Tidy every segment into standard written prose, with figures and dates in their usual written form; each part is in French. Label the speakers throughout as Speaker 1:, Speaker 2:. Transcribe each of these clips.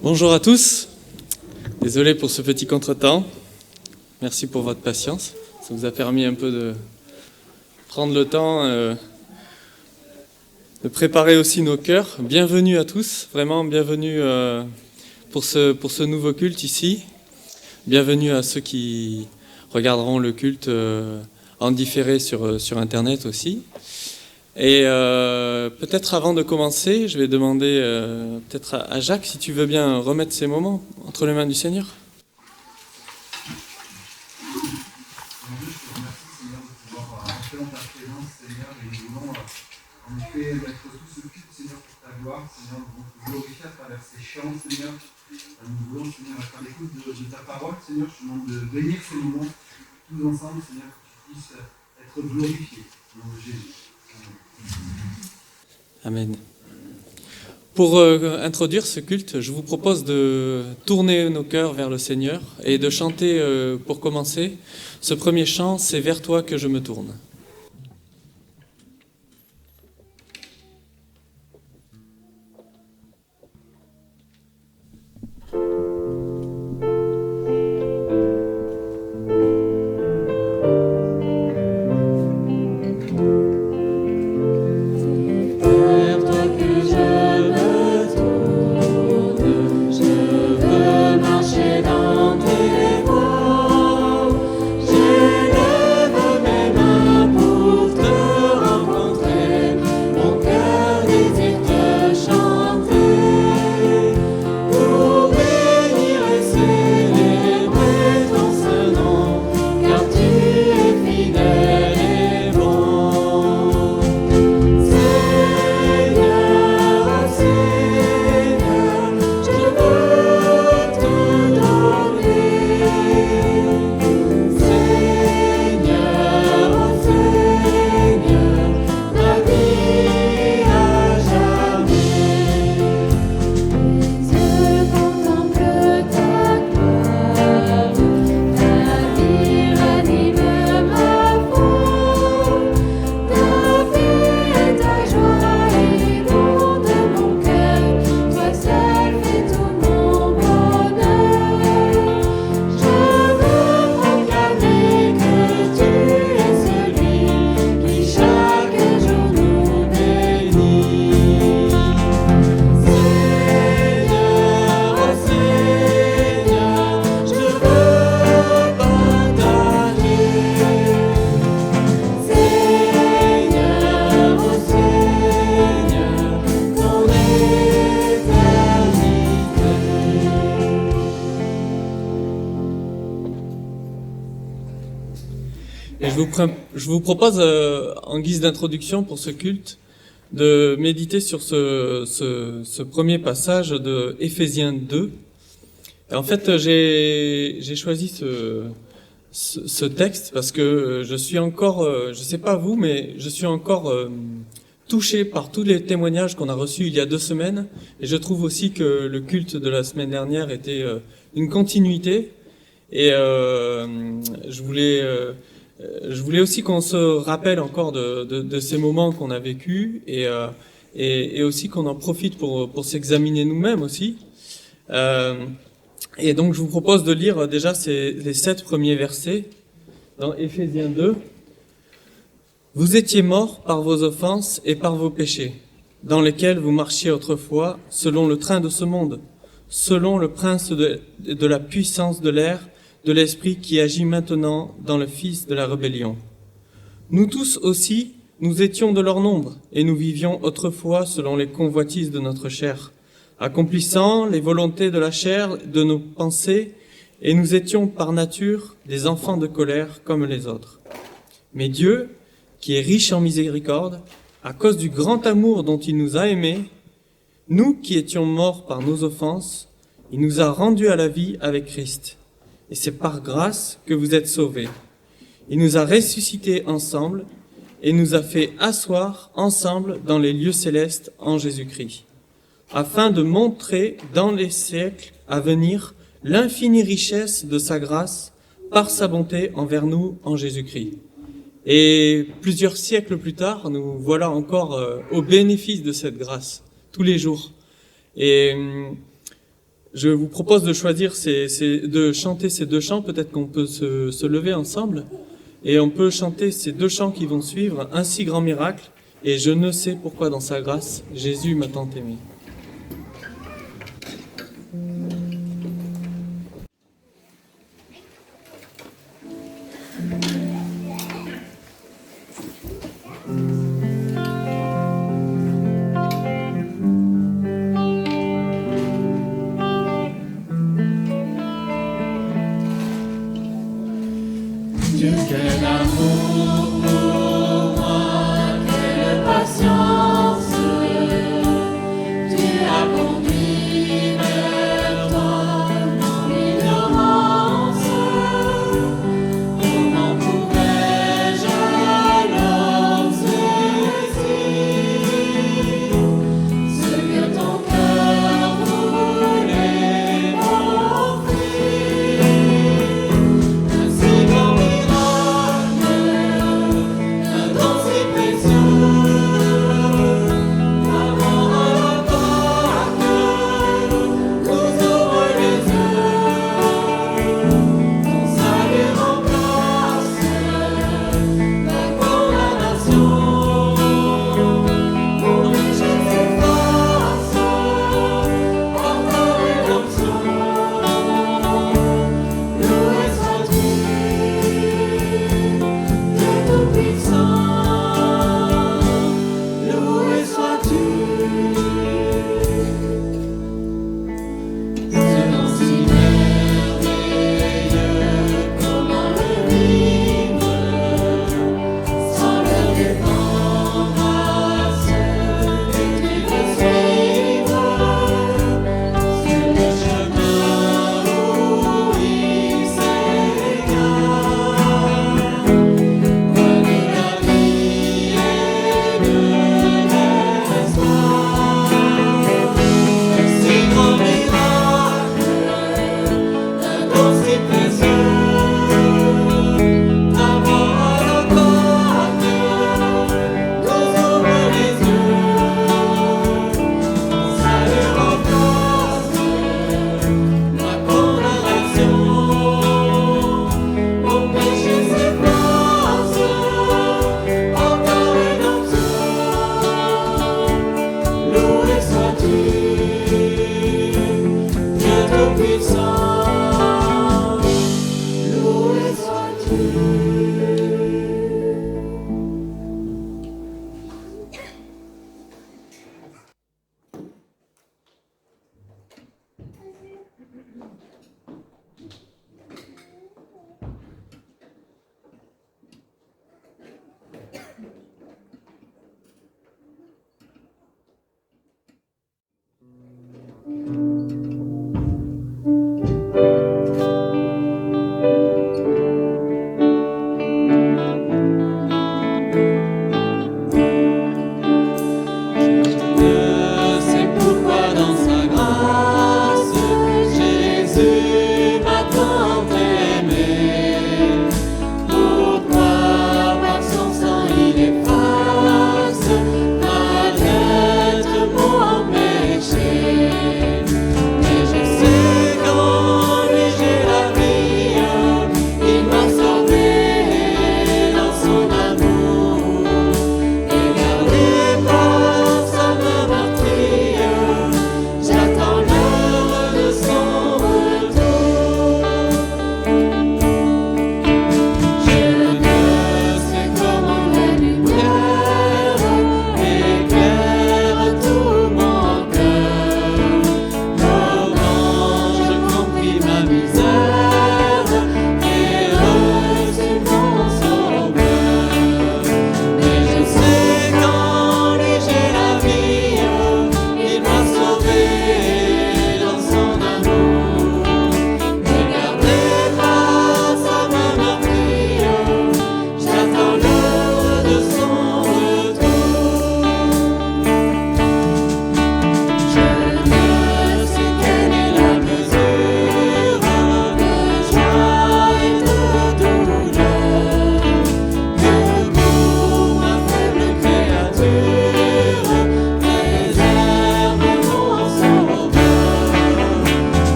Speaker 1: Bonjour à tous, désolé pour ce petit contretemps, merci pour votre patience, ça vous a permis un peu de prendre le temps de préparer aussi nos cœurs. Bienvenue à tous, vraiment bienvenue pour ce nouveau culte ici, bienvenue à ceux qui regarderont le culte en différé sur Internet aussi. Et peut-être avant de commencer, je vais demander peut-être à Jacques si tu veux bien remettre ces moments entre les mains du Seigneur.
Speaker 2: Seigneur, de pouvoir entrer dans ta présence, Seigneur, et nous voulons en effet mettre tout ce culte, Seigneur, pour ta gloire, Seigneur, nous voulons te glorifier à travers ces chants, Seigneur. Nous voulons, Seigneur, être à l'écoute de ta parole, Seigneur, je te demande de bénir ces moments tous ensemble, Seigneur, que tu puisses être glorifié, au nom de Jésus.
Speaker 1: Amen. Pour introduire ce culte, je vous propose de tourner nos cœurs vers le Seigneur et de chanter, pour commencer, ce premier chant, c'est vers toi que je me tourne. Je vous propose, en guise d'introduction pour ce culte, de méditer sur ce premier passage de Éphésiens 2. Et en fait, j'ai choisi ce texte parce que je suis encore, je sais pas vous, mais je suis encore touché par tous les témoignages qu'on a reçus il y a 2 semaines. Et je trouve aussi que le culte de la semaine dernière était une continuité. Et je voulais aussi qu'on se rappelle encore de ces moments qu'on a vécus et aussi qu'on en profite pour s'examiner nous-mêmes aussi. Et donc je vous propose de lire déjà les 7 premiers versets dans Éphésiens 2. Vous étiez morts par vos offenses et par vos péchés, dans lesquels vous marchiez autrefois selon le train de ce monde, selon le prince de la puissance de l'air, de l'esprit qui agit maintenant dans le fils de la rébellion. Nous tous aussi, nous étions de leur nombre, et nous vivions autrefois selon les convoitises de notre chair, accomplissant les volontés de la chair, de nos pensées, et nous étions par nature des enfants de colère comme les autres. Mais Dieu, qui est riche en miséricorde, à cause du grand amour dont il nous a aimés, nous qui étions morts par nos offenses, il nous a rendus à la vie avec Christ. Et c'est par grâce que vous êtes sauvés. Il nous a ressuscités ensemble et nous a fait asseoir ensemble dans les lieux célestes en Jésus-Christ, afin de montrer dans les siècles à venir l'infinie richesse de sa grâce par sa bonté envers nous en Jésus-Christ. Et plusieurs siècles plus tard, nous voilà encore au bénéfice de cette grâce, tous les jours. Et Je vous propose de choisir de chanter ces deux chants. Peut-être qu'on peut se lever ensemble et on peut chanter ces deux chants qui vont suivre, Un si grand miracle et Je ne sais pourquoi dans sa grâce, Jésus m'a tant aimé.
Speaker 3: Dieu, quel amour pour moi, quelle patience, tu as conduit vers toi mon ignorance. Comment pouvais-je alors saisir ce que ton cœur voulait m'offrir? Un si grand miracle, un don si précieux.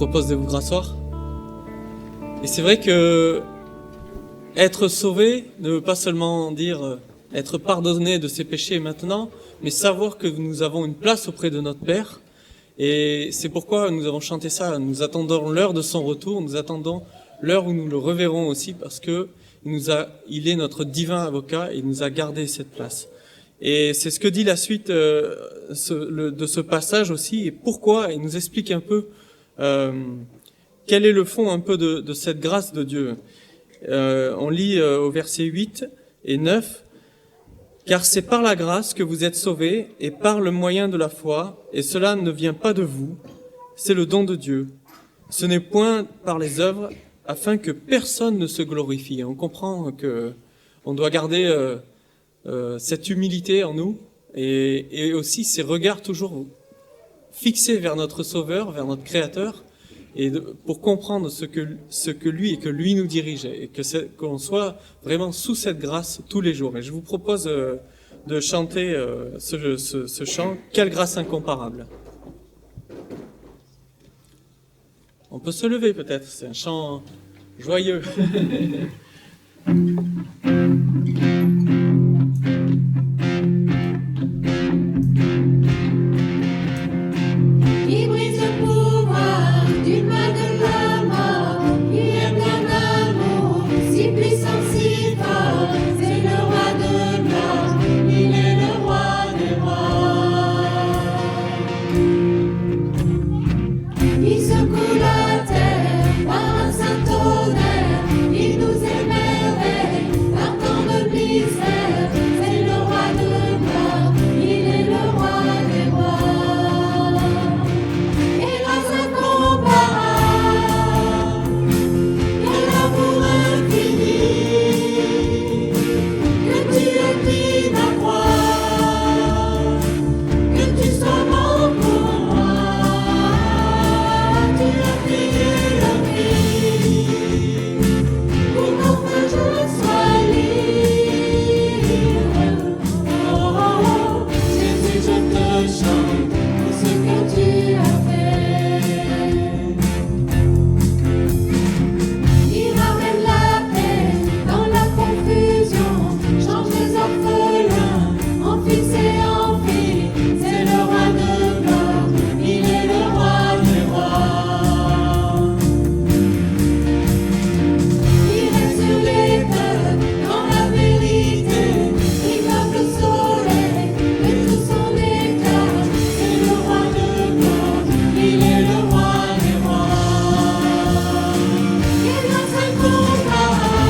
Speaker 1: propose de vous rasseoir. Et c'est vrai que être sauvé ne veut pas seulement dire être pardonné de ses péchés maintenant, mais savoir que nous avons une place auprès de notre Père. Et c'est pourquoi nous avons chanté ça. Nous attendons l'heure de son retour, nous attendons l'heure où nous le reverrons aussi, parce que il est notre divin avocat et il nous a gardé cette place. Et c'est ce que dit la suite de ce passage aussi, et pourquoi, il nous explique un peu quel est le fond un peu de cette grâce de Dieu. On lit au verset 8 et 9, « Car c'est par la grâce que vous êtes sauvés, et par le moyen de la foi, et cela ne vient pas de vous, c'est le don de Dieu. Ce n'est point par les œuvres, afin que personne ne se glorifie. » On comprend que on doit garder cette humilité en nous, et aussi ces regards toujours fixés vers notre Sauveur, vers notre Créateur, et pour comprendre ce que lui et que lui nous dirige, et qu'on soit vraiment sous cette grâce tous les jours. Et je vous propose de chanter ce chant « Quelle grâce incomparable ». On peut se lever peut-être, c'est un chant joyeux.
Speaker 3: Qui brise le pouvoir du mal de la mort, qui aime d'un amour si puissant, si fort, c'est le roi de gloire, il est le roi des rois. Il secoue la terre par un saint tonnerre, il nous émerveille par tant de mystères, c'est le roi de gloire, il est le roi des rois. Et grâce incomparable, quel amour infini, que tu aies pris ma croix, que tu sois mort pour moi, tu as payé le prix, pour qu'enfin je sois libre. Oh, oh, oh, Jésus, je te chante pour ce que tu as fait. Il ramène la paix dans la confusion, change les orphelins en fils et en filles. C'est le roi de gloire, il est le roi des rois. Il règne sur les peuples dans la vérité, il comme le soleil, met tout son éclat. C'est le roi de gloire, il est le roi des rois. Quelle grâce incomparable,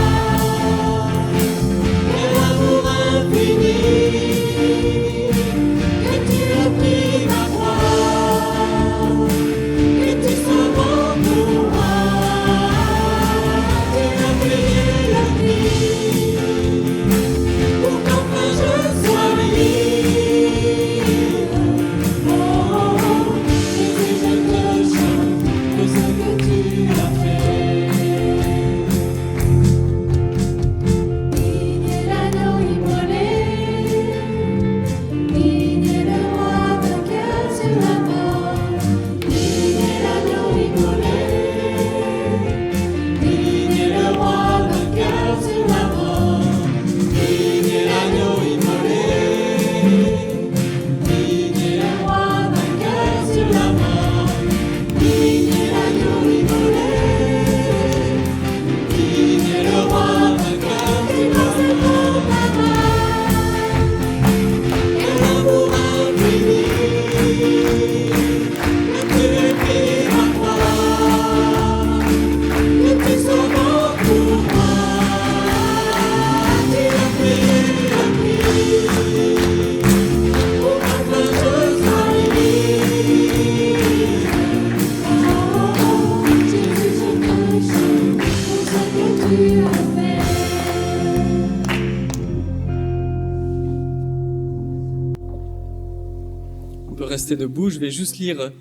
Speaker 3: quel amour infini, que tu aies pris ma croix, que tu sois mort pour moi, tu as payé le prix, pour qu'enfin je sois libre. Oh, oh, oh, Jésus, je te chante pour ce que tu as fait. Digne est l'agneau immolé, digne est le roi vainqueur sur la mort. Digne est l'agneau immolé, digne est le roi vainqueur sur la mort. Digne est l'agneau immolé, digne est le roi vainqueur sur la mort. Digne est l'agneau immolé, digne est le roi vainqueur sur la mort. Quel amour infini, que tu aies pris ma croix, que tu sois mort pour moi, tu as payé le prix, pour qu'enfin je sois libre. Oh, oh, oh, Jésus, je te chante pour ce que tu as fait.
Speaker 1: On peut rester debout, je vais juste lire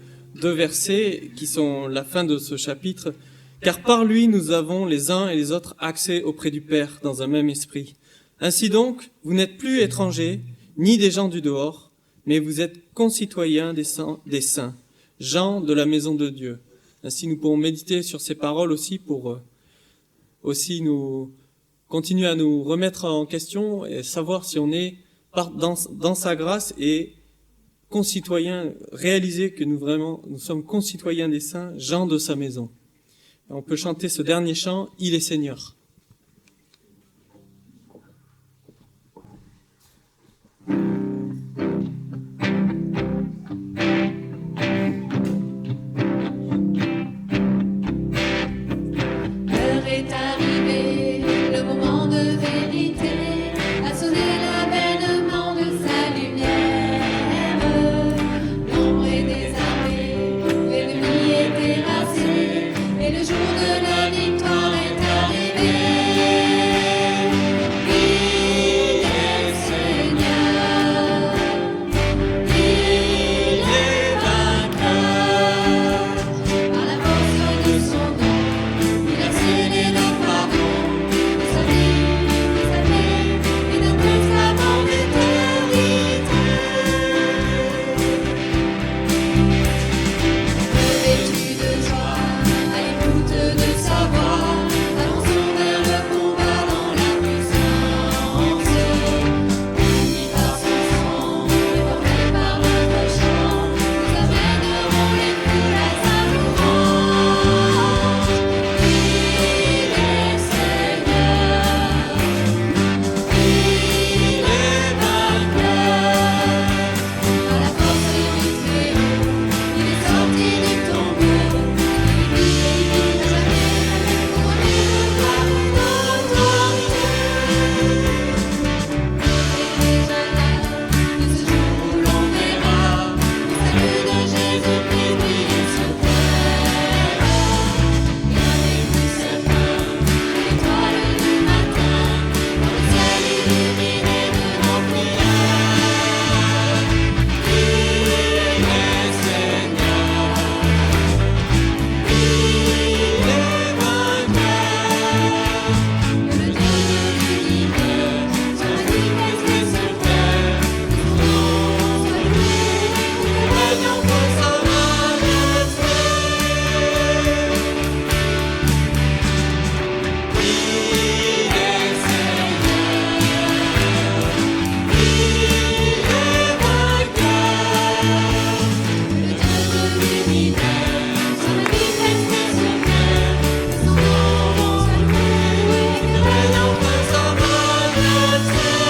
Speaker 1: 2 versets qui sont la fin de ce chapitre. « Car par lui nous avons les uns et les autres accès auprès du Père dans un même esprit. Ainsi donc, vous n'êtes plus étrangers, ni des gens du dehors, mais vous êtes concitoyens des saints, gens de la maison de Dieu, Ainsi, nous pourrons méditer sur ces paroles aussi pour aussi nous continuer à nous remettre en question et savoir si on est dans sa grâce et concitoyens, réaliser que nous sommes concitoyens des saints, gens de sa maison. On peut chanter ce dernier chant, Il est Seigneur.
Speaker 3: L'heure est arrivée, le moment de vérité, a sonné l'avènement de sa lumière. L'ombre est désarmée, l'ennemi est terrassé, et le jour de la victoire est arrivé. Il est Seigneur, il est vainqueur, par la force de son nom. Il a scellé le pardon de sa vie, de sa paix et d'un testament d'éternité. Revêtu de joie, à l'écoute de sa voix, avançons vers le combat dans la puissance. Unis par son sang, dévorés par notre chant, nous amènerons les foules à sa louange. Il est Seigneur, il est vainqueur, à la force du Très-Haut, il est sorti du tombeau, il vit à jamais, couronné de gloire et d'autorité. C'est déjà l'heure de ce jour où l'on verra le salut de Jésus-Christ briller sur terre. Et avec nous certains, l'étoile du matin, dans le ciel illuminé de nos prières. Il est Seigneur, il est vainqueur, que le Dieu de l'univers soit manifesté sur terre, que son nom soit loué, que nous régnons pour sa majesté. Il est Seigneur, il est vainqueur, que le Dieu de l'univers soit manifesté sur terre, que son nom soit loué, que nous régnons pour sa majesté.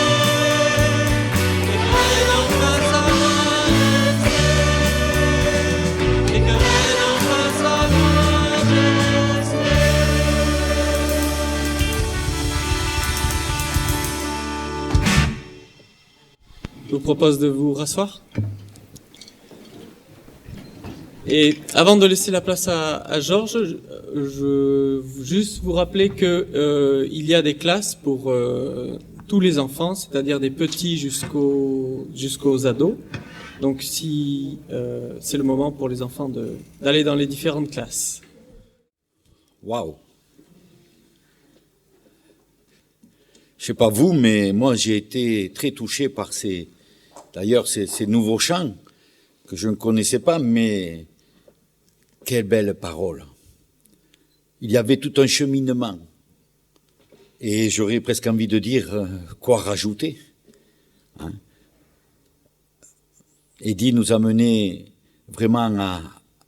Speaker 3: Que nous régnons pour sa majesté. Et que régnons pour sa majesté.
Speaker 1: Je vous propose de vous rasseoir. Et avant de laisser la place à Georges, je veux juste vous rappeler que il y a des classes pour tous les enfants, c'est-à-dire des petits jusqu'aux ados. Donc si c'est le moment pour les enfants d'aller dans les différentes classes.
Speaker 4: Waouh! Je sais pas vous, mais moi j'ai été très touché par ces nouveaux chants que je ne connaissais pas, mais quelle belle parole. Il y avait tout un cheminement. Et j'aurais presque envie de dire, quoi rajouter, hein? Eddie nous a menés vraiment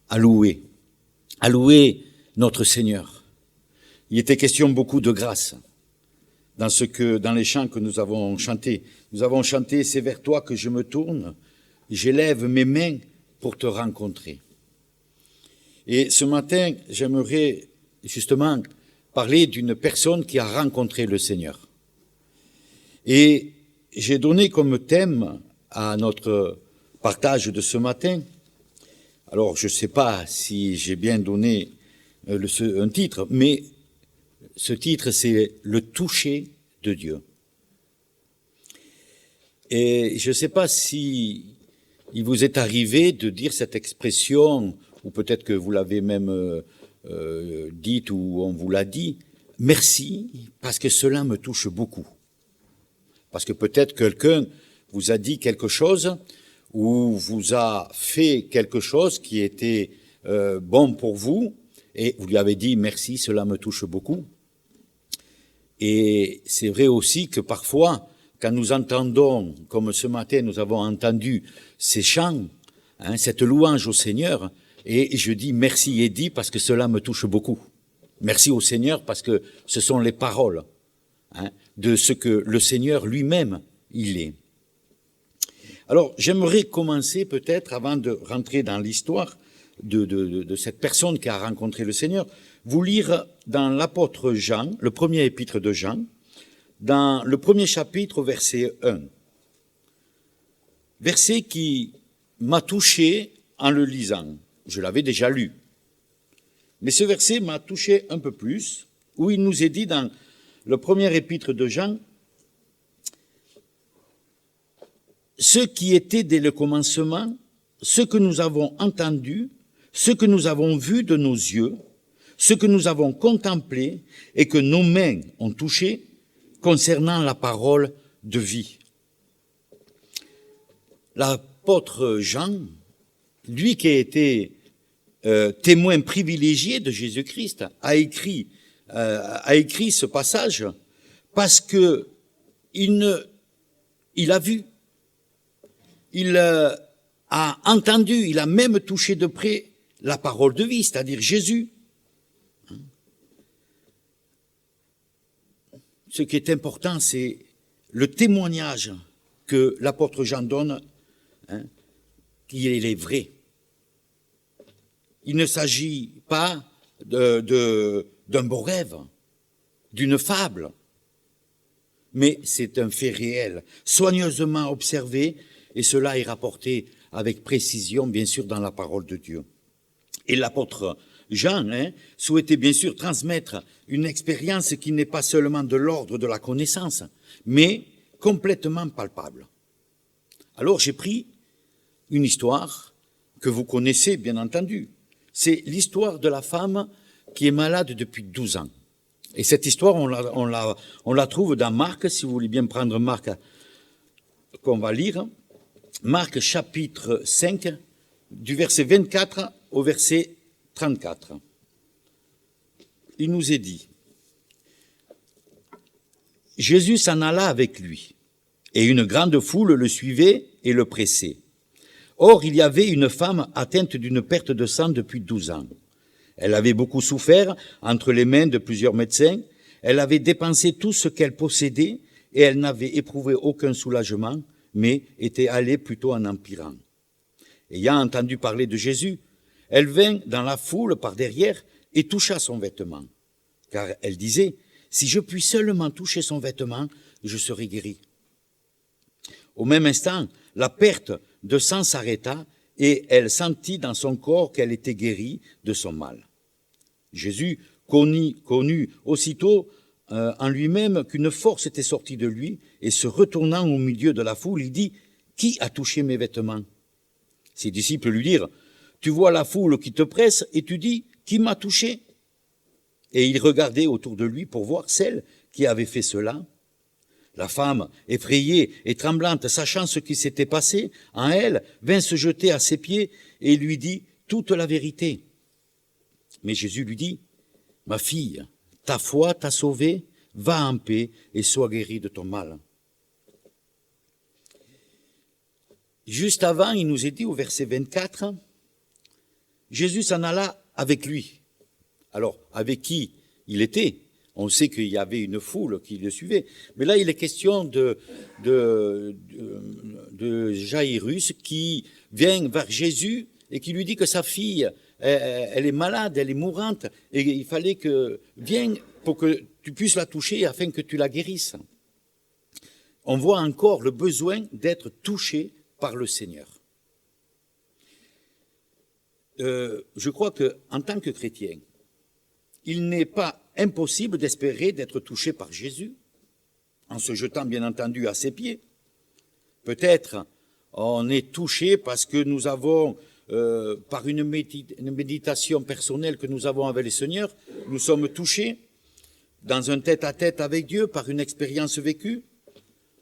Speaker 4: à louer notre Seigneur. Il était question beaucoup de grâce dans les chants que nous avons chantés. Nous avons chanté « C'est vers toi que je me tourne, j'élève mes mains pour te rencontrer ». Et ce matin, j'aimerais justement parler d'une personne qui a rencontré le Seigneur. Et j'ai donné comme thème à notre partage de ce matin, alors je ne sais pas si j'ai bien donné un titre, mais ce titre c'est « Le toucher de Dieu ». Et je ne sais pas si il vous est arrivé de dire cette expression, ou peut-être que vous l'avez même dite ou on vous l'a dit, « Merci, parce que cela me touche beaucoup ». Parce que peut-être quelqu'un vous a dit quelque chose ou vous a fait quelque chose qui était bon pour vous, et vous lui avez dit merci, cela me touche beaucoup. Et c'est vrai aussi que parfois, quand nous entendons, comme ce matin nous avons entendu ces chants, cette louange au Seigneur, et je dis merci Eddy parce que cela me touche beaucoup. Merci au Seigneur parce que ce sont les paroles de ce que le Seigneur lui-même, il est. Alors, j'aimerais commencer peut-être, avant de rentrer dans l'histoire de cette personne qui a rencontré le Seigneur, vous lire dans l'apôtre Jean, le premier épître de Jean, dans le premier chapitre, verset 1. Verset qui m'a touché en le lisant. Je l'avais déjà lu. Mais ce verset m'a touché un peu plus, où il nous est dit dans le premier épître de Jean, ce qui était dès le commencement, ce que nous avons entendu, ce que nous avons vu de nos yeux, ce que nous avons contemplé et que nos mains ont touché concernant la parole de vie. L'apôtre Jean, lui qui a été témoin privilégié de Jésus-Christ, a écrit ce passage parce que il a vu, il a entendu, il a même touché de près la parole de vie, c'est-à-dire Jésus. Ce qui est important, c'est le témoignage que l'apôtre Jean donne, qu'il est vrai. Il ne s'agit pas d'un beau rêve, d'une fable, mais c'est un fait réel, soigneusement observé, et cela est rapporté avec précision, bien sûr, dans la parole de Dieu. Et l'apôtre Jean souhaitait bien sûr transmettre une expérience qui n'est pas seulement de l'ordre de la connaissance, mais complètement palpable. Alors j'ai pris une histoire que vous connaissez, bien entendu. C'est l'histoire de la femme qui est malade depuis 12 ans. Et cette histoire, on la trouve dans Marc, si vous voulez bien prendre Marc, qu'on va lire. Marc chapitre 5, du verset 24 au verset 34. Il nous est dit, Jésus s'en alla avec lui, et une grande foule le suivait et le pressait. Or, il y avait une femme atteinte d'une perte de sang depuis 12 ans. Elle avait beaucoup souffert entre les mains de plusieurs médecins. Elle avait dépensé tout ce qu'elle possédait et elle n'avait éprouvé aucun soulagement, mais était allée plutôt en empirant. Ayant entendu parler de Jésus, elle vint dans la foule par derrière et toucha son vêtement. Car elle disait, « Si je puis seulement toucher son vêtement, je serai guérie. » Au même instant, la perte de sang s'arrêta et elle sentit dans son corps qu'elle était guérie de son mal. Jésus connut aussitôt en lui-même qu'une force était sortie de lui et se retournant au milieu de la foule, il dit « Qui a touché mes vêtements ?» Ses disciples lui dirent « Tu vois la foule qui te presse et tu dis « Qui m'a touché ?» Et il regardait autour de lui pour voir celle qui avait fait cela. La femme, effrayée et tremblante, sachant ce qui s'était passé en elle, vint se jeter à ses pieds et lui dit toute la vérité. Mais Jésus lui dit, « Ma fille, ta foi t'a sauvée, va en paix et sois guérie de ton mal. » Juste avant, il nous est dit au verset 24, Jésus s'en alla avec lui. Alors, avec qui il était? On sait qu'il y avait une foule qui le suivait. Mais là, il est question de Jairus qui vient vers Jésus et qui lui dit que sa fille, elle est malade, elle est mourante, et il fallait que vienne pour que tu puisses la toucher afin que tu la guérisses. On voit encore le besoin d'être touché par le Seigneur. Je crois qu'en tant que chrétien, il n'est pas impossible d'espérer d'être touché par Jésus, en se jetant bien entendu à ses pieds. Peut-être on est touché parce que nous avons, par une méditation personnelle que nous avons avec le Seigneur, nous sommes touchés dans un tête-à-tête avec Dieu par une expérience vécue,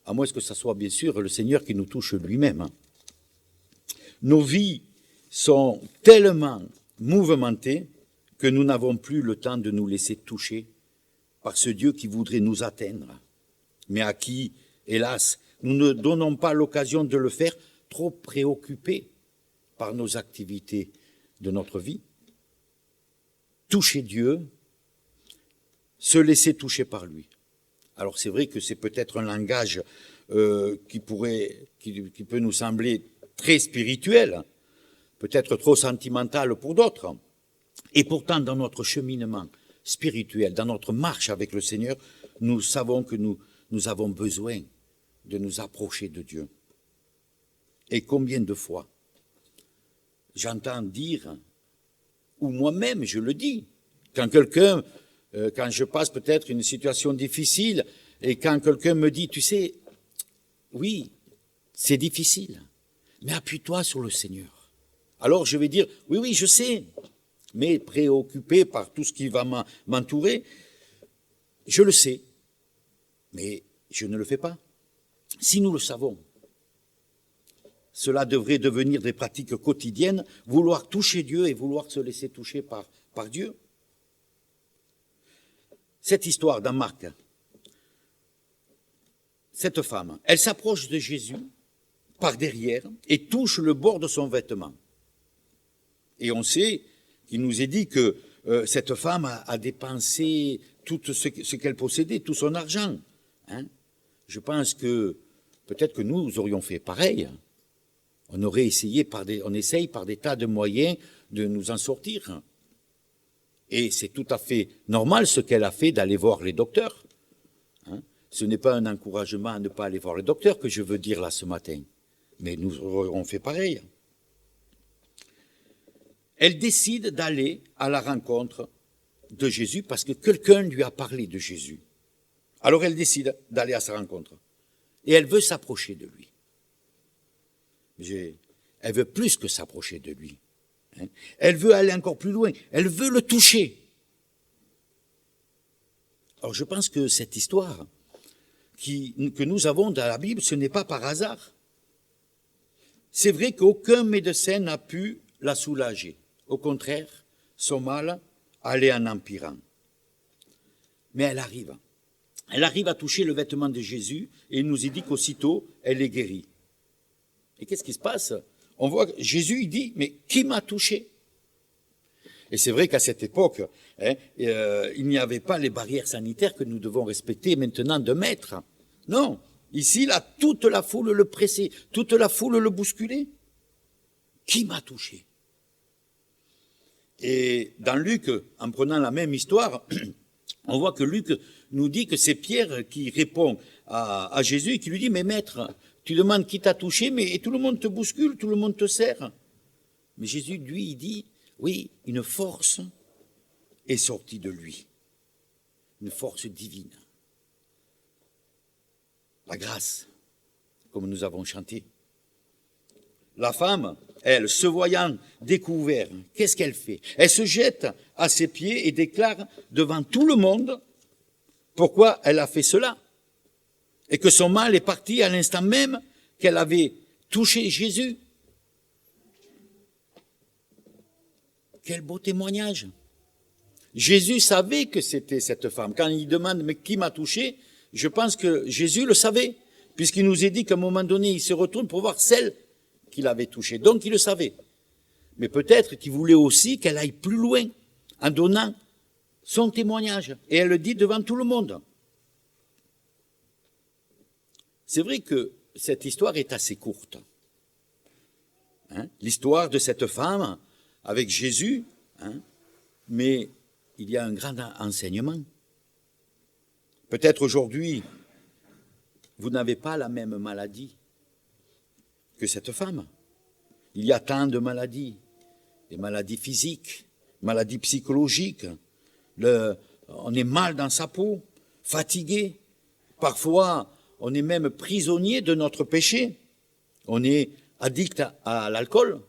Speaker 4: à moins que ce soit bien sûr le Seigneur qui nous touche lui-même. Nos vies sont tellement mouvementés que nous n'avons plus le temps de nous laisser toucher par ce Dieu qui voudrait nous atteindre, mais à qui, hélas, nous ne donnons pas l'occasion de le faire, trop préoccupés par nos activités de notre vie. Toucher Dieu, se laisser toucher par lui. Alors c'est vrai que c'est peut-être un langage qui peut nous sembler très spirituel, peut-être trop sentimental pour d'autres. Et pourtant, dans notre cheminement spirituel, dans notre marche avec le Seigneur, nous savons que nous avons besoin de nous approcher de Dieu. Et combien de fois j'entends dire, ou moi-même je le dis, quand je passe peut-être une situation difficile, et quand quelqu'un me dit, tu sais, oui, c'est difficile, mais appuie-toi sur le Seigneur. Alors je vais dire, oui, je sais, mais préoccupé par tout ce qui va m'entourer, je le sais, mais je ne le fais pas. Si nous le savons, cela devrait devenir des pratiques quotidiennes, vouloir toucher Dieu et vouloir se laisser toucher par Dieu. Cette histoire dans Marc, cette femme, elle s'approche de Jésus par derrière et touche le bord de son vêtement. Et on sait qu'il nous est dit que cette femme a dépensé tout ce qu'elle possédait, tout son argent. Hein? Je pense que peut-être que nous aurions fait pareil. On essaye par des tas de moyens de nous en sortir. Et c'est tout à fait normal ce qu'elle a fait d'aller voir les docteurs. Hein? Ce n'est pas un encouragement à ne pas aller voir le docteur que je veux dire là ce matin. Mais nous aurons fait pareil. Elle décide d'aller à la rencontre de Jésus parce que quelqu'un lui a parlé de Jésus. Alors elle décide d'aller à sa rencontre. Et elle veut s'approcher de lui. Elle veut plus que s'approcher de lui. Hein. Elle veut aller encore plus loin. Elle veut le toucher. Alors je pense que cette histoire que nous avons dans la Bible, ce n'est pas par hasard. C'est vrai qu'aucun médecin n'a pu la soulager. Au contraire, son mal allait en empirant. Mais elle arrive. Elle arrive à toucher le vêtement de Jésus et il nous est dit qu'aussitôt, elle est guérie. Et qu'est-ce qui se passe? On voit que Jésus, il dit, mais qui m'a touché? Et c'est vrai qu'à cette époque, il n'y avait pas les barrières sanitaires que nous devons respecter maintenant de mètres. Non, ici, là, toute la foule le pressait, toute la foule le bousculait. Qui m'a touché? Et dans Luc, en prenant la même histoire, on voit que Luc nous dit que c'est Pierre qui répond à Jésus et qui lui dit, mais maître, tu demandes qui t'a touché, mais tout le monde te bouscule, tout le monde te serre. Mais Jésus, lui, il dit, oui, une force est sortie de lui, une force divine. La grâce, comme nous avons chanté. La femme, elle, se voyant découverte, qu'est-ce qu'elle fait? Elle se jette à ses pieds et déclare devant tout le monde pourquoi elle a fait cela. Et que son mal est parti à l'instant même qu'elle avait touché Jésus. Quel beau témoignage. Jésus savait que c'était cette femme. Quand il demande, mais qui m'a touché? Je pense que Jésus le savait, puisqu'il nous est dit qu'à un moment donné, il se retourne pour voir celle qu'il avait touchée. Donc il le savait. Mais peut-être qu'il voulait aussi qu'elle aille plus loin, en donnant son témoignage. Et elle le dit devant tout le monde. C'est vrai que cette histoire est assez courte. Hein? L'histoire de cette femme avec Jésus, hein? Mais il y a un grand enseignement. Peut-être aujourd'hui, vous n'avez pas la même maladie que cette femme. Il y a tant de maladies, des maladies physiques, maladies psychologiques. On est mal dans sa peau, fatigué. Parfois, on est même prisonnier de notre péché. On est addict à l'alcool,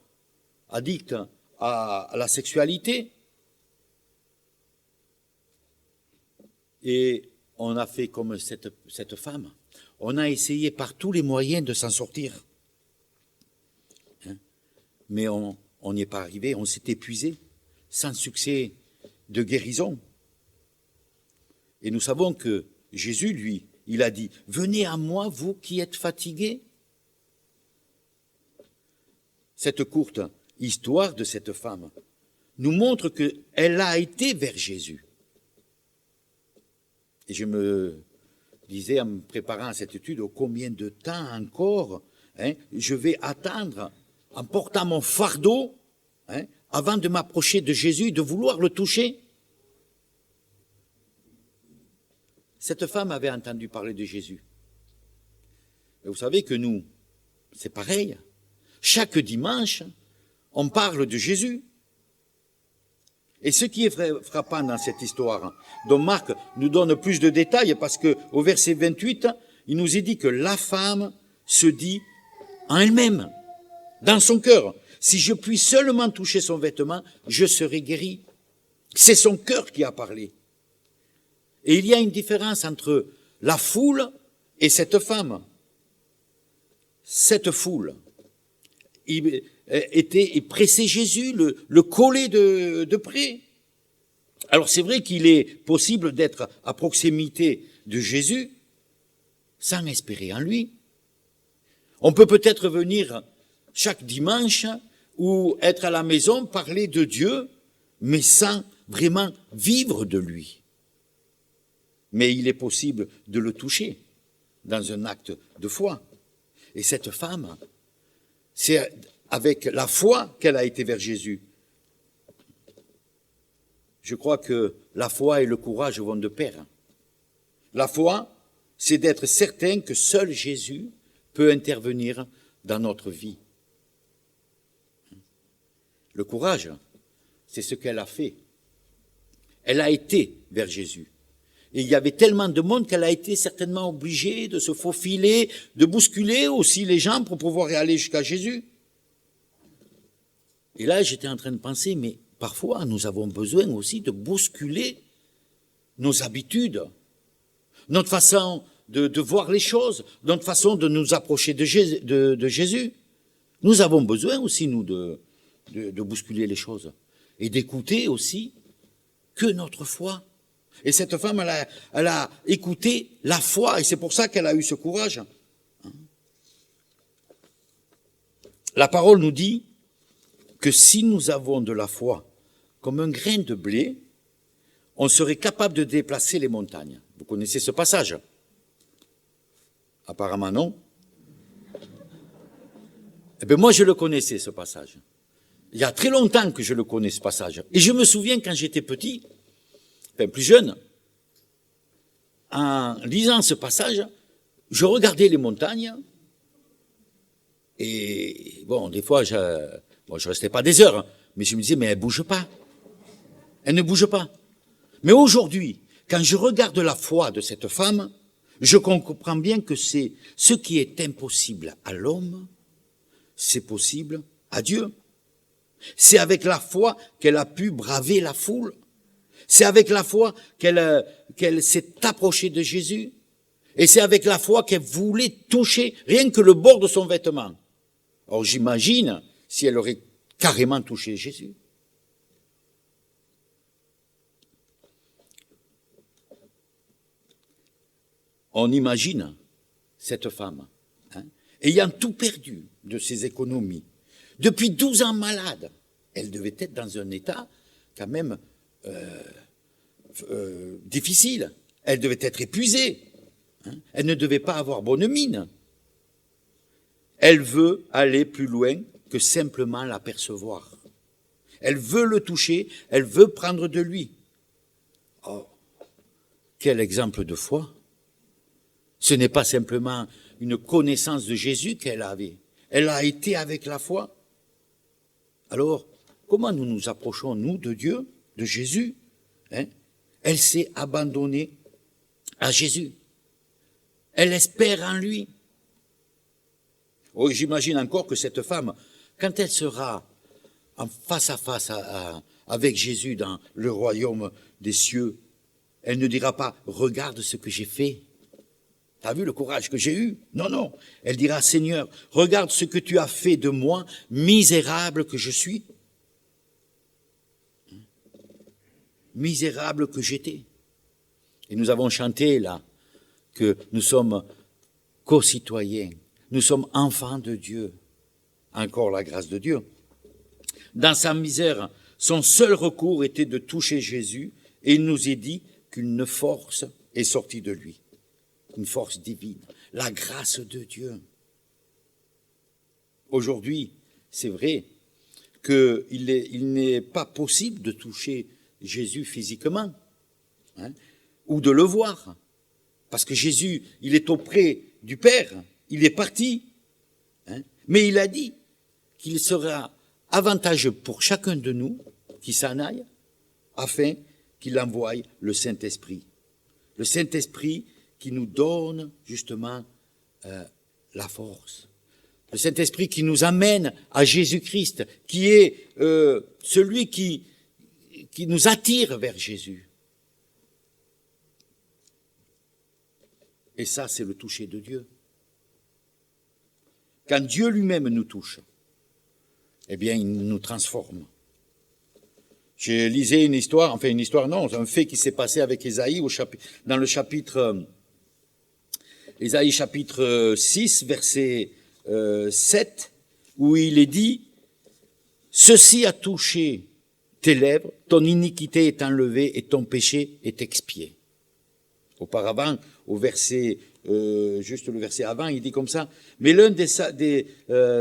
Speaker 4: addict à la sexualité. Et on a fait comme cette femme. On a essayé par tous les moyens de s'en sortir. Hein? Mais on n'y est pas arrivé, on s'est épuisé. sans succès de guérison. Et nous savons que Jésus, lui, il a dit, « Venez à moi, vous qui êtes fatigués. » Cette courte histoire de cette femme nous montre qu'elle a été vers Jésus. Et je me disais en me préparant à cette étude, combien de temps encore je vais attendre en portant mon fardeau avant de m'approcher de Jésus, de vouloir le toucher. Cette femme avait entendu parler de Jésus. Et vous savez que nous, c'est pareil. Chaque dimanche, on parle de Jésus. Et ce qui est frappant dans cette histoire, dont Marc nous donne plus de détails, parce qu'au verset 28, il nous est dit que la femme se dit en elle-même, dans son cœur, si je puis seulement toucher son vêtement, je serai guéri. C'est son cœur qui a parlé. Et il y a une différence entre la foule et cette femme. Cette foule était pressait Jésus, le collait de près. Alors c'est vrai qu'il est possible d'être à proximité de Jésus sans espérer en lui. On peut peut-être venir chaque dimanche ou être à la maison, parler de Dieu, mais sans vraiment vivre de lui. Mais il est possible de le toucher dans un acte de foi. Et cette femme, c'est avec la foi qu'elle a été vers Jésus. Je crois que la foi et le courage vont de pair. La foi, c'est d'être certain que seul Jésus peut intervenir dans notre vie. Le courage, c'est ce qu'elle a fait. Elle a été vers Jésus. Et il y avait tellement de monde qu'elle a été certainement obligée de se faufiler, de bousculer aussi les gens pour pouvoir aller jusqu'à Jésus. Et là, j'étais en train de penser, mais parfois, nous avons besoin aussi de bousculer nos habitudes, notre façon de voir les choses, notre façon de nous approcher de Jésus. Nous avons besoin aussi, nous, de bousculer les choses et d'écouter aussi que notre foi. Et cette femme, elle a écouté la foi, et c'est pour ça qu'elle a eu ce courage. La parole nous dit que si nous avons de la foi comme un grain de blé, on serait capable de déplacer les montagnes. Vous connaissez ce passage? Apparemment non. Eh bien moi je le connaissais, ce passage. Il y a très longtemps que je le connais, ce passage. Et je me souviens quand j'étais petit, enfin plus jeune, en lisant ce passage, je regardais les montagnes et bon, des fois, je restais pas des heures, mais je me disais, mais elle bouge pas. Elle ne bouge pas. Mais aujourd'hui, quand je regarde la foi de cette femme, je comprends bien que c'est ce qui est impossible à l'homme, c'est possible à Dieu. C'est avec la foi qu'elle a pu braver la foule. C'est avec la foi qu'elle s'est approchée de Jésus. Et c'est avec la foi qu'elle voulait toucher rien que le bord de son vêtement. Alors j'imagine si elle aurait carrément touché Jésus. On imagine cette femme, ayant tout perdu de ses économies, depuis 12 ans malade. Elle devait être dans un état quand même difficile. Elle devait être épuisée. Elle ne devait pas avoir bonne mine. Elle veut aller plus loin que simplement l'apercevoir. Elle veut le toucher, elle veut prendre de lui. Oh, quel exemple de foi! Ce n'est pas simplement une connaissance de Jésus qu'elle avait. Elle a été avec la foi. Alors, comment nous nous approchons, nous, de Dieu, de Jésus? Elle s'est abandonnée à Jésus. Elle espère en lui. Oh, j'imagine encore que cette femme, quand elle sera en face à face avec Jésus dans le royaume des cieux, elle ne dira pas « Regarde ce que j'ai fait ». T'as vu le courage que j'ai eu? Non, non. Elle dira, Seigneur, regarde ce que tu as fait de moi, misérable que je suis. misérable que j'étais. Et nous avons chanté là que nous sommes co-citoyens, nous sommes enfants de Dieu. Encore la grâce de Dieu. Dans sa misère, son seul recours était de toucher Jésus et il nous est dit qu'une force est sortie de lui. Une force divine, la grâce de Dieu. Aujourd'hui, c'est vrai qu'il n'est pas possible de toucher Jésus physiquement, hein, ou de le voir, parce que Jésus, il est auprès du Père, il est parti, hein, mais il a dit qu'il sera avantageux pour chacun de nous qui s'en aille, afin qu'il envoie le Saint-Esprit. Le Saint-Esprit qui nous donne justement la force. Le Saint-Esprit qui nous amène à Jésus-Christ, qui est celui qui nous attire vers Jésus. Et ça, c'est le toucher de Dieu. Quand Dieu lui-même nous touche, eh bien, il nous transforme. J'ai lisé une histoire, enfin une histoire non, un fait qui s'est passé avec Ésaïe dans le chapitre, Ésaïe chapitre 6, verset 7, où il est dit « Ceci a touché tes lèvres, ton iniquité est enlevée et ton péché est expié. » Auparavant, au verset, juste le verset avant, il dit comme ça « Mais l'un des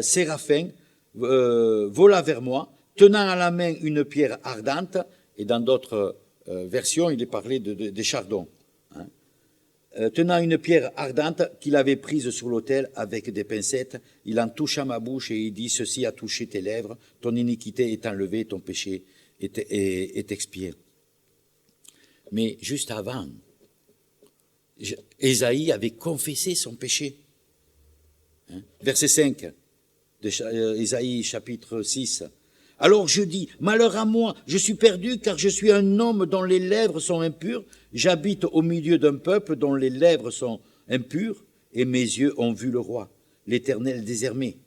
Speaker 4: séraphins vola vers moi, tenant à la main une pierre ardente, et dans d'autres versions, il est parlé des chardons, hein, tenant une pierre ardente qu'il avait prise sur l'autel avec des pincettes, il en toucha ma bouche et il dit, ceci a touché tes lèvres, ton iniquité est enlevée, ton péché est expié. Mais juste avant, Ésaïe avait confessé son péché. Hein, verset 5 de Ésaïe chapitre 6. Alors je dis, malheur à moi, je suis perdu car je suis un homme dont les lèvres sont impures, j'habite au milieu d'un peuple dont les lèvres sont impures, et mes yeux ont vu le roi, l'Éternel des armées.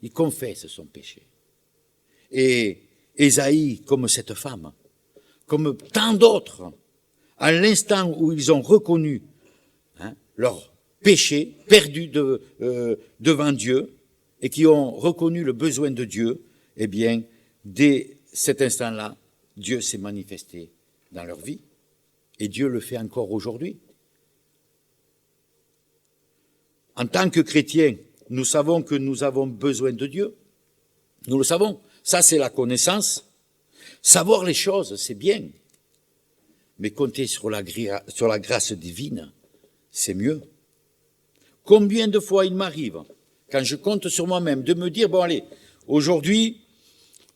Speaker 4: Il confesse son péché. Et Ésaïe, comme cette femme, comme tant d'autres, à l'instant où ils ont reconnu leur péché, perdu devant Dieu, et qui ont reconnu le besoin de Dieu, eh bien, dès cet instant-là, Dieu s'est manifesté dans leur vie. Et Dieu le fait encore aujourd'hui. En tant que chrétiens, nous savons que nous avons besoin de Dieu. Nous le savons. Ça, c'est la connaissance. Savoir les choses, c'est bien. Mais compter sur la grâce divine, c'est mieux. Combien de fois il m'arrive, quand je compte sur moi-même, de me dire, bon allez, aujourd'hui,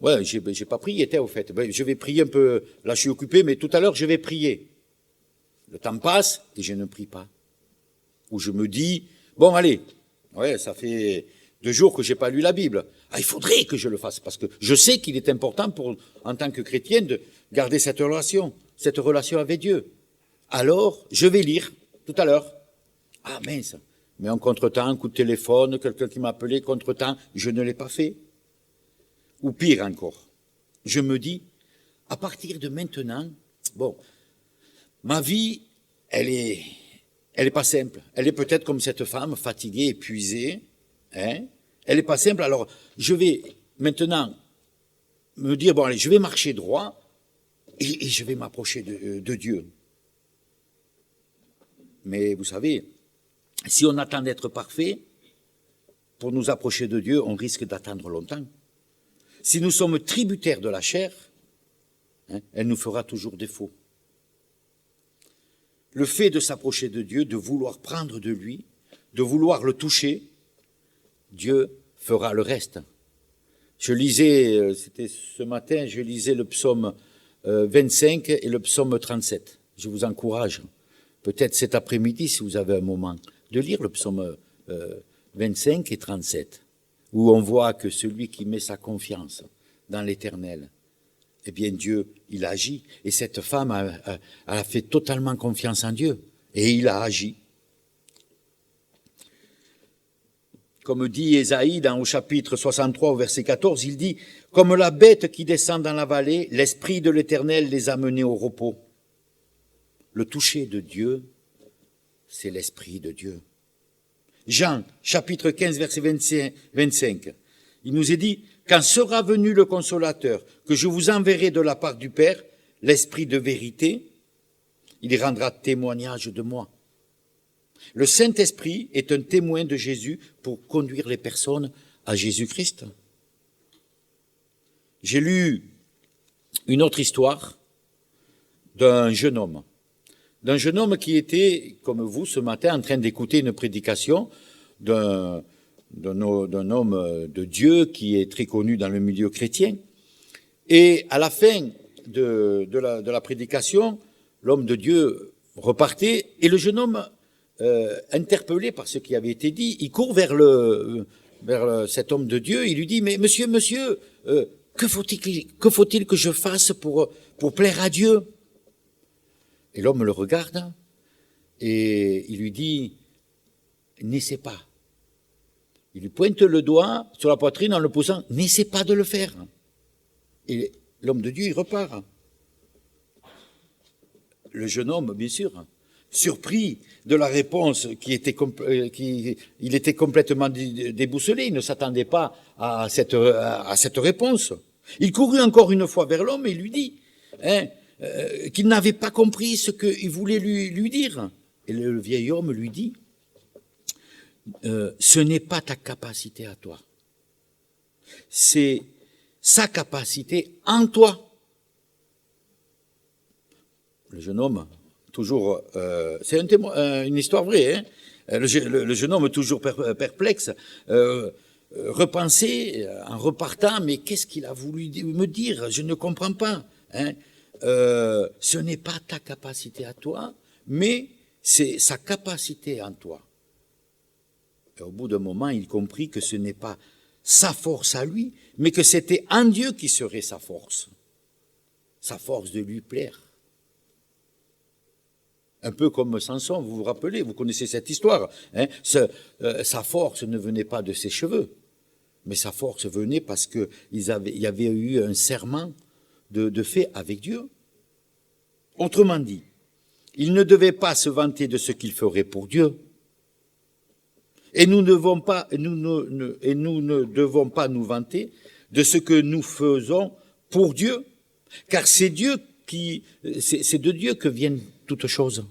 Speaker 4: ouais, j'ai pas prié, au fait, je vais prier un peu, là je suis occupé, mais tout à l'heure je vais prier. Le temps passe et je ne prie pas. Ou je me dis, bon allez, ouais, ça fait 2 jours que j'ai pas lu la Bible. Ah, il faudrait que je le fasse, parce que je sais qu'il est important en tant que chrétien de garder cette relation avec Dieu. Alors, je vais lire tout à l'heure. Ah mince, mais en contretemps, un coup de téléphone, quelqu'un qui m'a appelé, contretemps, je ne l'ai pas fait. Ou pire encore, je me dis, à partir de maintenant, bon, ma vie, elle est pas simple. Elle est peut-être comme cette femme, fatiguée, épuisée, hein. Elle est pas simple, alors je vais maintenant me dire, bon allez, je vais marcher droit et je vais m'approcher de Dieu. Mais vous savez, si on attend d'être parfait, pour nous approcher de Dieu, on risque d'attendre longtemps. Si nous sommes tributaires de la chair, hein, elle nous fera toujours défaut. Le fait de s'approcher de Dieu, de vouloir prendre de lui, de vouloir le toucher, Dieu fera le reste. Je lisais, c'était ce matin, je lisais le psaume 25 et le psaume 37. Je vous encourage, peut-être cet après-midi, si vous avez un moment, de lire le psaume 25 et 37, où on voit que celui qui met sa confiance dans l'Éternel, eh bien Dieu, il agit. Et cette femme a fait totalement confiance en Dieu. Et il a agi. comme dit Ésaïe au chapitre 63 au verset 14, il dit « Comme la bête qui descend dans la vallée, l'Esprit de l'Éternel les a menés au repos. » Le toucher de Dieu, c'est l'Esprit de Dieu. Jean, chapitre 15, verset 25, il nous est dit « Quand sera venu le Consolateur, que je vous enverrai de la part du Père, l'Esprit de vérité, il rendra témoignage de moi. » Le Saint-Esprit est un témoin de Jésus pour conduire les personnes à Jésus-Christ. J'ai lu une autre histoire d'un jeune homme qui était, comme vous, ce matin, en train d'écouter une prédication d'un homme de Dieu qui est très connu dans le milieu chrétien. Et à la fin de la prédication, l'homme de Dieu repartait et le jeune homme, interpellé par ce qui avait été dit, il court vers cet homme de Dieu, il lui dit « Mais monsieur, que faut-il que je fasse pour plaire à Dieu ?» Et l'homme le regarde et il lui dit « N'essaie pas. » Il lui pointe le doigt sur la poitrine en le poussant « N'essaie pas de le faire. » Et l'homme de Dieu, il repart. Le jeune homme, bien sûr, surpris de la réponse il était complètement déboussolé, il ne s'attendait pas à cette réponse. Il courut encore une fois vers l'homme et lui dit qu'il n'avait pas compris ce qu'il voulait lui dire. Et le vieil homme lui dit ce n'est pas ta capacité à toi, c'est sa capacité en toi. Le jeune homme, toujours, c'est une histoire vraie, hein. Le jeune homme, toujours perplexe, repensait en repartant, mais qu'est-ce qu'il a voulu me dire? Je ne comprends pas. Hein. Ce n'est pas ta capacité à toi, mais c'est sa capacité en toi. Et au bout d'un moment, il comprit que ce n'est pas sa force à lui, mais que c'était en Dieu qui serait sa force de lui plaire. Un peu comme Samson, vous vous rappelez, vous connaissez cette histoire. Hein, sa force ne venait pas de ses cheveux, mais sa force venait parce qu'il y avait eu un serment de fait avec Dieu. Autrement dit, il ne devait pas se vanter de ce qu'il ferait pour Dieu. Et nous ne devons pas nous vanter de ce que nous faisons pour Dieu, car c'est de Dieu que viennent toutes choses.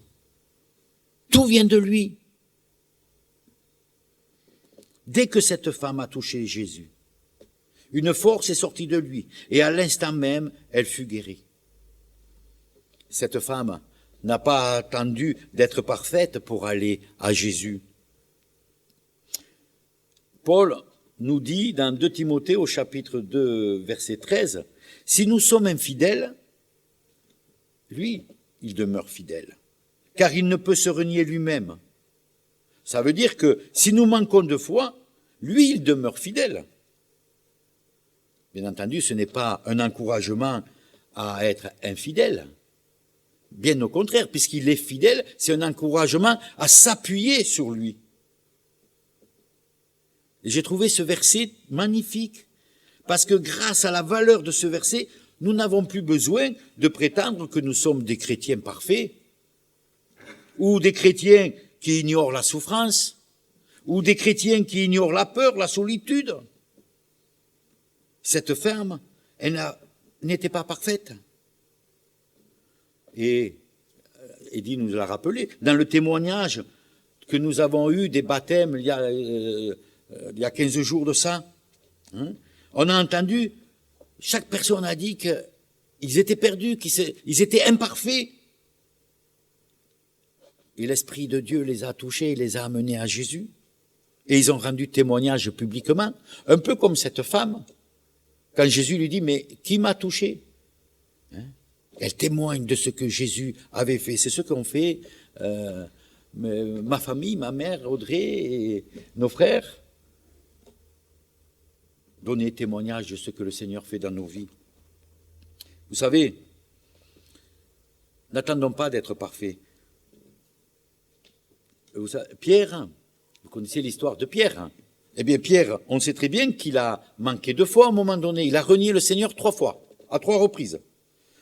Speaker 4: Tout vient de lui. Dès que cette femme a touché Jésus, une force est sortie de lui, et à l'instant même, elle fut guérie. Cette femme n'a pas attendu d'être parfaite pour aller à Jésus. Paul nous dit dans 2 Timothée au chapitre 2, verset 13, « Si nous sommes infidèles, lui, il demeure fidèle, car il ne peut se renier lui-même. » Ça veut dire que si nous manquons de foi, lui, il demeure fidèle. Bien entendu, ce n'est pas un encouragement à être infidèle. Bien au contraire, puisqu'il est fidèle, c'est un encouragement à s'appuyer sur lui. Et j'ai trouvé ce verset magnifique, parce que grâce à la valeur de ce verset, nous n'avons plus besoin de prétendre que nous sommes des chrétiens parfaits, ou des chrétiens qui ignorent la souffrance, ou des chrétiens qui ignorent la peur, la solitude. Cette femme, elle n'était pas parfaite. Et Eddie nous l'a rappelé, dans le témoignage que nous avons eu des baptêmes il y a 15 jours de ça, hein, on a entendu, chaque personne a dit qu'ils étaient perdus, qu'ils étaient imparfaits. Et l'Esprit de Dieu les a touchés, il les a amenés à Jésus. Et ils ont rendu témoignage publiquement, un peu comme cette femme, quand Jésus lui dit, mais qui m'a touché? Hein? Elle témoigne de ce que Jésus avait fait. C'est ce qu'ont fait ma famille, ma mère, Audrey et nos frères. Donner témoignage de ce que le Seigneur fait dans nos vies. Vous savez, n'attendons pas d'être parfaits. Pierre, vous connaissez l'histoire de Pierre. Eh bien, Pierre, on sait très bien qu'il a manqué 2 fois à un moment donné. Il a renié le Seigneur 3 fois, à 3 reprises.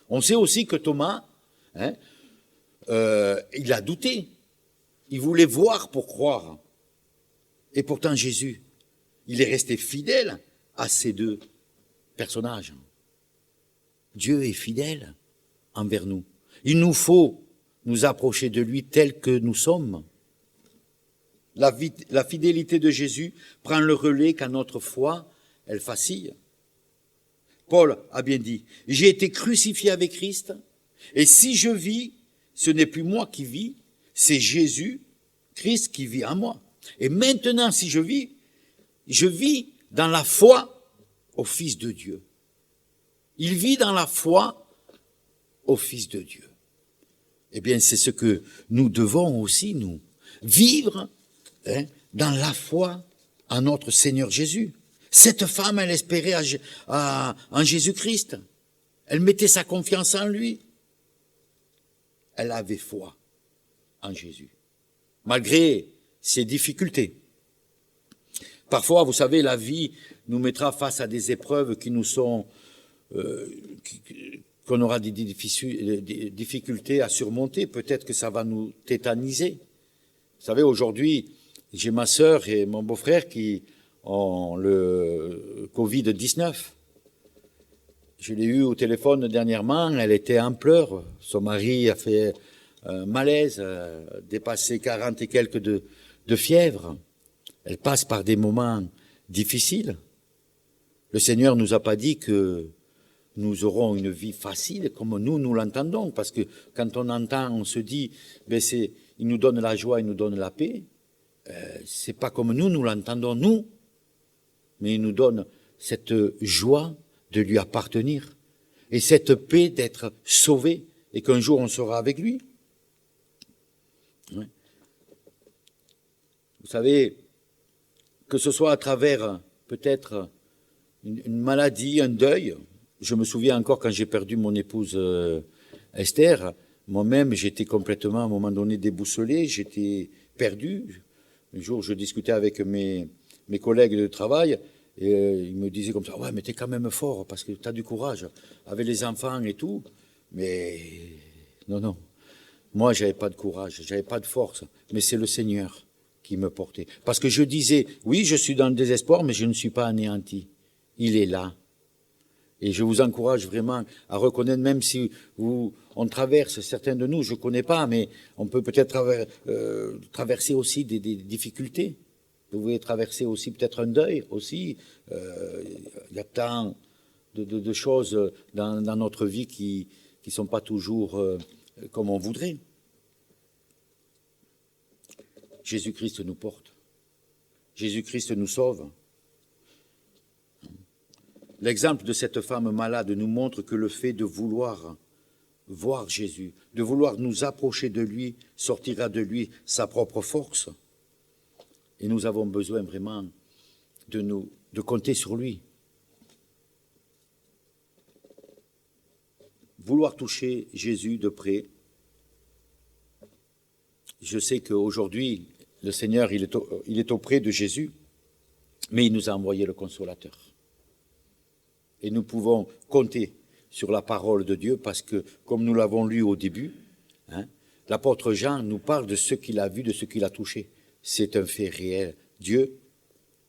Speaker 4: On sait aussi que Thomas, il a douté. Il voulait voir pour croire. Et pourtant, Jésus, il est resté fidèle à ces 2 personnages. Dieu est fidèle envers nous. Il nous faut nous approcher de lui tel que nous sommes. La fidélité de Jésus prend le relais quand notre foi, elle vacille. Paul a bien dit, « J'ai été crucifié avec Christ, et si je vis, ce n'est plus moi qui vis, c'est Jésus, Christ qui vit en moi. Et maintenant, si je vis dans la foi au Fils de Dieu. » Il vit dans la foi au Fils de Dieu. Eh bien, c'est ce que nous devons aussi, nous, vivre dans la foi en notre Seigneur Jésus. Cette femme, elle espérait en Jésus-Christ. Elle mettait sa confiance en lui. Elle avait foi en Jésus, malgré ses difficultés. Parfois, vous savez, la vie nous mettra face à des épreuves qui nous sont, qu'on aura des difficultés à surmonter. Peut-être que ça va nous tétaniser. Vous savez, aujourd'hui, j'ai ma sœur et mon beau-frère qui ont le Covid-19. Je l'ai eu au téléphone dernièrement, elle était en pleurs. Son mari a fait un malaise, dépassé 40 et quelques de fièvre. Elle passe par des moments difficiles. Le Seigneur nous a pas dit que nous aurons une vie facile comme nous l'entendons, parce que quand on entend, on se dit, ben il nous donne la joie, il nous donne la paix. C'est pas comme nous l'entendons, nous, mais il nous donne cette joie de lui appartenir et cette paix d'être sauvé et qu'un jour on sera avec lui. Ouais. Vous savez, que ce soit à travers peut-être une maladie, un deuil. Je me souviens encore quand j'ai perdu mon épouse Esther, moi-même j'étais complètement à un moment donné déboussolé, j'étais perdu. Un jour je discutais avec mes collègues de travail et ils me disaient comme ça, ouais mais t'es quand même fort parce que t'as du courage avec les enfants et tout, mais non, moi j'avais pas de courage, j'avais pas de force, mais c'est le Seigneur qui me portait. Parce que je disais, oui je suis dans le désespoir mais je ne suis pas anéanti, il est là. Et je vous encourage vraiment à reconnaître, même si on traverse, certains de nous, je ne connais pas, mais on peut peut-être traverser aussi des difficultés. Vous pouvez traverser aussi peut-être un deuil aussi. Il y a tant de choses dans notre vie qui ne sont pas toujours comme on voudrait. Jésus-Christ nous porte. Jésus-Christ nous sauve. L'exemple de cette femme malade nous montre que le fait de vouloir voir Jésus, de vouloir nous approcher de lui, sortira de lui sa propre force. Et nous avons besoin vraiment de compter sur lui. Vouloir toucher Jésus de près. Je sais qu'aujourd'hui, le Seigneur, il est auprès de Jésus, mais il nous a envoyé le Consolateur. Et nous pouvons compter sur la parole de Dieu parce que, comme nous l'avons lu au début, l'apôtre Jean nous parle de ce qu'il a vu, de ce qu'il a touché. C'est un fait réel. Dieu,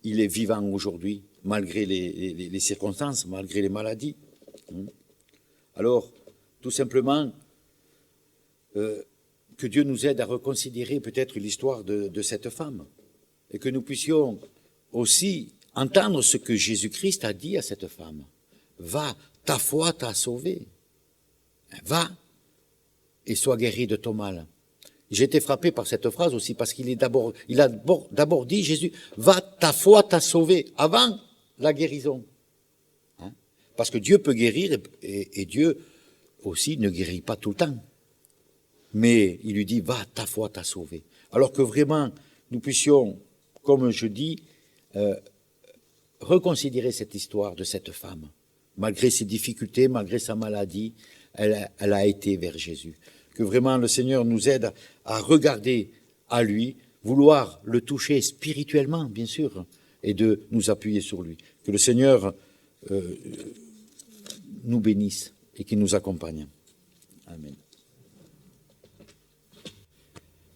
Speaker 4: il est vivant aujourd'hui, malgré les circonstances, malgré les maladies. Alors, tout simplement, que Dieu nous aide à reconsidérer peut-être l'histoire de cette femme et que nous puissions aussi entendre ce que Jésus-Christ a dit à cette femme. Va, ta foi t'a sauvé. Va et sois guéri de ton mal. J'ai été frappé par cette phrase aussi parce qu'il a d'abord dit, Jésus, va, ta foi t'a sauvé avant la guérison. Parce que Dieu peut guérir et Dieu aussi ne guérit pas tout le temps. Mais il lui dit, va, ta foi t'a sauvé. Alors que vraiment, nous puissions, comme je dis, reconsidérer cette histoire de cette femme. Malgré ses difficultés, malgré sa maladie, elle a été vers Jésus. Que vraiment le Seigneur nous aide à regarder à lui, vouloir le toucher spirituellement, bien sûr, et de nous appuyer sur lui. Que le Seigneur nous bénisse et qu'il nous accompagne. Amen.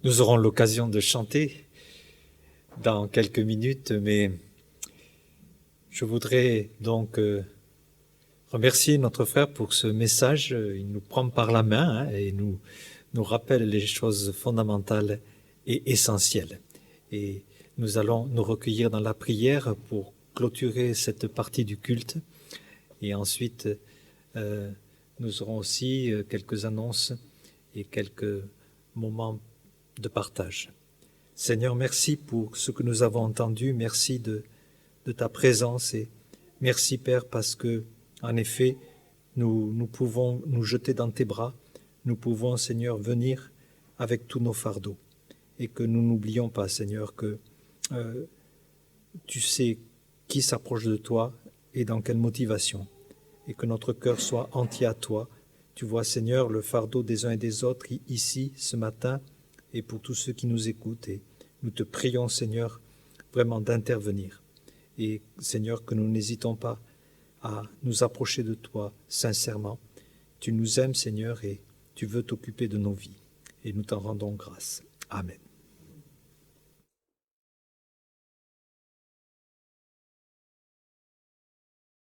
Speaker 5: Nous aurons l'occasion de chanter dans quelques minutes, mais je voudrais donc remercier notre frère pour ce message. Il nous prend par la main et nous rappelle les choses fondamentales et essentielles. Et nous allons nous recueillir dans la prière pour clôturer cette partie du culte. Et ensuite, nous aurons aussi quelques annonces et quelques moments de partage. Seigneur, merci pour ce que nous avons entendu. Merci de ta présence et merci, Père, parce que, en effet, nous pouvons nous jeter dans tes bras. Nous pouvons, Seigneur, venir avec tous nos fardeaux et que nous n'oublions pas, Seigneur, que tu sais qui s'approche de toi et dans quelle motivation, et que notre cœur soit entier à toi. Tu vois, Seigneur, le fardeau des uns et des autres ici, ce matin, et pour tous ceux qui nous écoutent. Et nous te prions, Seigneur, vraiment d'intervenir. Et, Seigneur, que nous n'hésitons pas à nous approcher de toi sincèrement. Tu nous aimes, Seigneur, et tu veux t'occuper de nos vies. Et nous t'en rendons grâce. Amen.